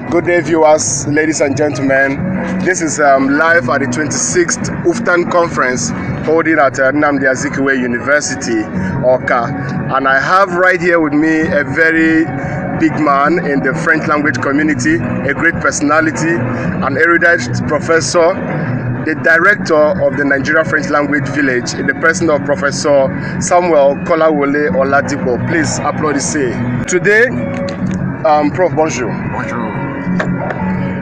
Good day, viewers, ladies and gentlemen. This is live at the 26th UFTAN conference holding at Nnamdi Azikiwe University, Awka. And I have right here with me a very big man in the French language community, a great personality, an erudite professor, the director of the Nigeria French Language Village, in the person of Professor Samuel Kolawole Oladipo. Please applaud the say. Today, Prof, bonjour. Bonjour.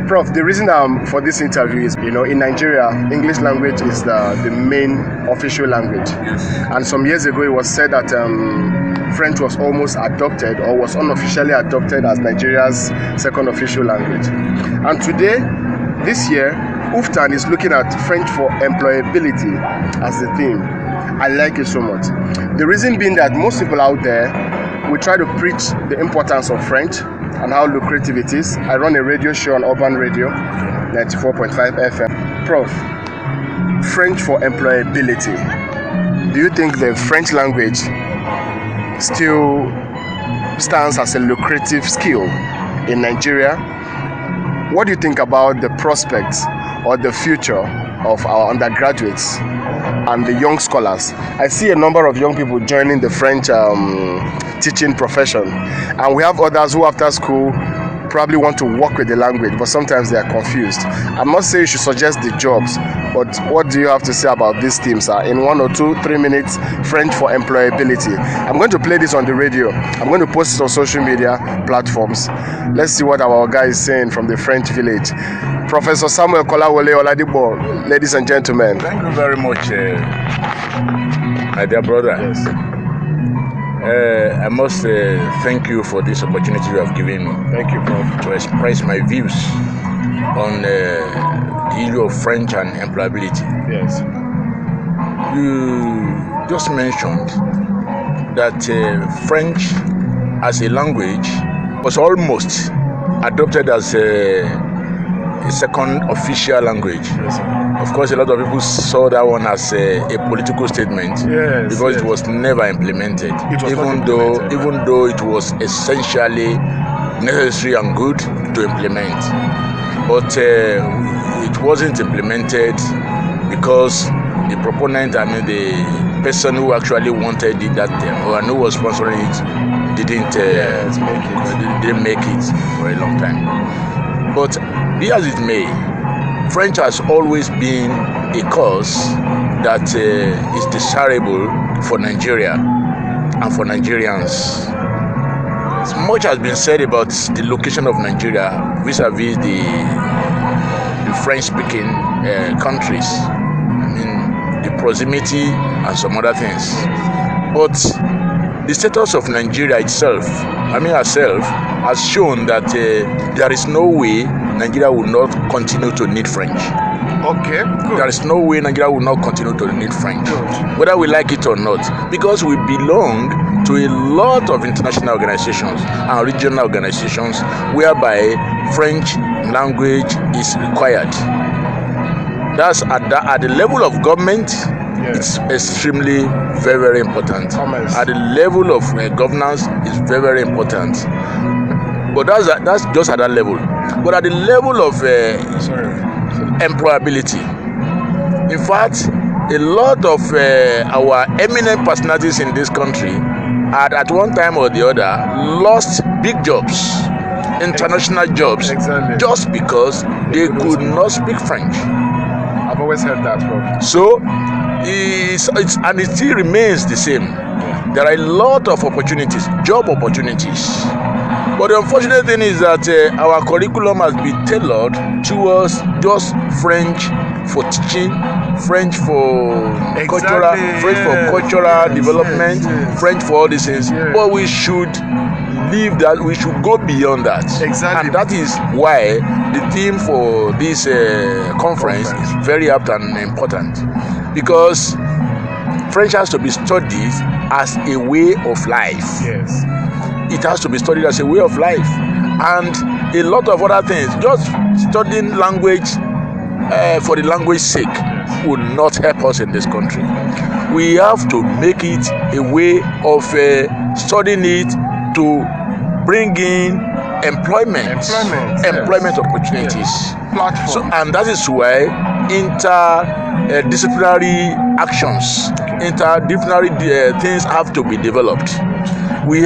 Prof, the reason for this interview is, in Nigeria, English language is the main official language. Yes. And some years ago, it was said that French was almost adopted or was unofficially adopted as Nigeria's second official language. And today, this year, UFTAN is looking at French for employability as the theme. I like it so much. The reason being that most people out there, we try to preach the importance of French and how lucrative it is. I run a radio show on Urban Radio, 94.5 FM. Prof, French for employability. Do you think the French language still stands as a lucrative skill in Nigeria? What do you think about the prospects or the future of our undergraduates and the young scholars? I see a number of young people joining the French teaching profession, and we have others who after school probably want to work with the language, but sometimes they are confused. I'm not saying you should suggest the jobs, but what do you have to say about these themes in 1 or 2, 3 minutes? French for employability. I'm going to play this on the radio. I'm going to post it on social media platforms. Let's see what our guy is saying from the French village. Professor Samuel Kolawole Oladipo, ladies and gentlemen. Thank you very much, my dear brother. Yes. I must thank you for this opportunity you have given me. Thank you, Prof. To express my views on the issue of French and employability. Yes. You just mentioned that French as a language was almost adopted as a second official language. Yes, sir. Of course, a lot of people saw that one as a political statement, because it was never implemented. Even though it was essentially necessary and good to implement, but it wasn't implemented because the proponent, the person who actually wanted it that time or who was sponsoring it, didn't make it for a long time. But be as it may, French has always been a cause that is desirable for Nigeria and for Nigerians. Much has been said about the location of Nigeria vis-a-vis the French-speaking countries. The proximity and some other things. But the status of Nigeria itself, herself, has shown that there is no way Nigeria will not continue to need French. Okay, good. There is no way Nigeria will not continue to need French, good, whether we like it or not, because we belong to a lot of international organizations and regional organizations whereby French language is required. That's at the level of government. Yes. It's extremely very, very important. At the level of governance, it's very, very important. But that's just at that level. But at the level of employability, in fact, a lot of our eminent personalities in this country had at one time or the other lost big jobs, international jobs, just because they could not speak French. I've always heard that, Prof. So, it still remains the same. There are a lot of opportunities, job opportunities. But the unfortunate thing is that our curriculum has been tailored towards just French for teaching, French for cultural development, French for all these things. But we should leave that. We should go beyond that. Exactly. And that is why the theme for this conference is very apt and important, because French has to be studied as a way of life. Yes. It has to be studied as a way of life, and a lot of other things. Just studying language for the language sake will not help us in this country. We have to make it a way of studying it to bring in employment opportunities. Yes. Platform. So, and that is why interdisciplinary actions, interdisciplinary things have to be developed. We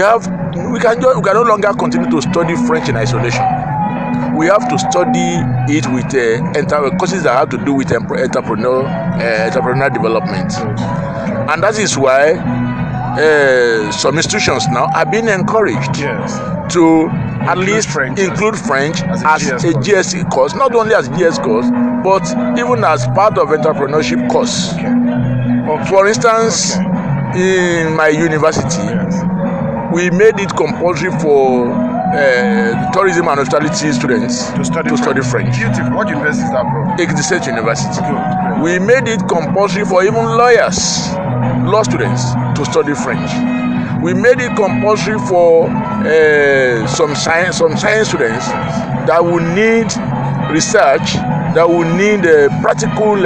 can no longer continue to study French in isolation. We have to study it with courses that have to do with entrepreneurial development. And that is why some institutions now are being encouraged to at least include French as a GSE course, not only as GS course, but even as part of entrepreneurship course. For instance, in my university, we made it compulsory for tourism and hospitality students to study French. Beautiful. What university is that from? Exeter University. Good. We made it compulsory for even law students to study French. We made it compulsory for some science students that will need research, that will need practical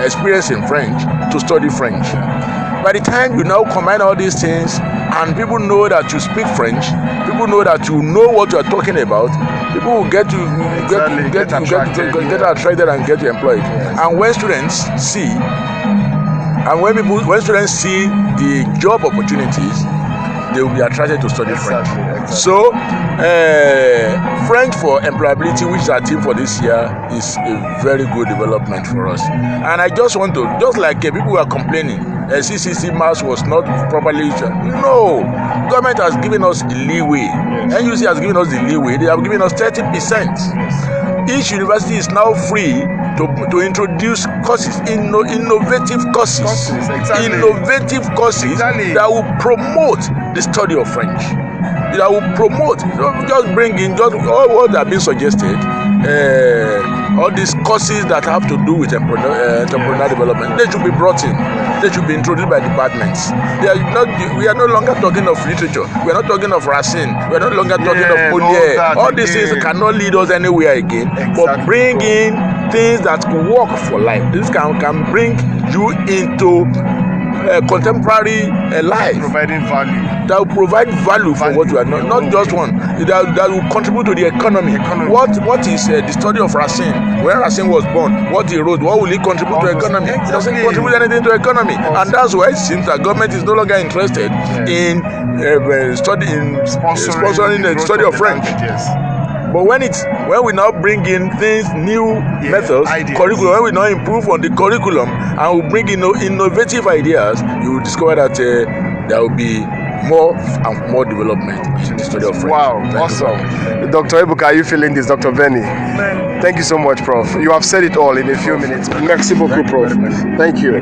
experience in French to study French. By the time you now combine all these things and people know that you speak French, people know that you know what you are talking about, people will get attracted and get employed. And when students see the job opportunities, they will be attracted to study French. So, French for employability, which is our theme for this year, is a very good development for us. And I just want to, just like people were complaining, CCC maths was not properly used. No, government has given us a leeway. NUC has given us the leeway. They have given us 30%. Each university is now free to introduce courses, innovative courses that will promote the study of French. That will promote, just bring in just all what have been suggested, all these courses that have to do with entrepreneurial development. They should be brought in. They should be introduced by departments. We are no longer talking of literature. We are not talking of Racine. We are no longer talking of Molière. All these things cannot lead us anywhere again. But bring in things that can work for life. This can bring you into contemporary life. Providing value. That will provide value for what you are not just one. That will contribute to the economy. What is the study of Racine? When Racine was born, what he wrote, what will he contribute to the economy? It doesn't contribute anything to the economy. And that's why it seems that government is no longer interested in sponsoring the study of French. But when we now bring in things, new methods, curriculum, when we now improve on the curriculum and we bring in innovative ideas, you will discover that there will be more and more development in the study of French. Wow, awesome. Dr. Ebuka, are you feeling this? Dr. Benny? Thank you so much, Prof. You have said it all in a few minutes. Merci beaucoup, Prof. Thank you.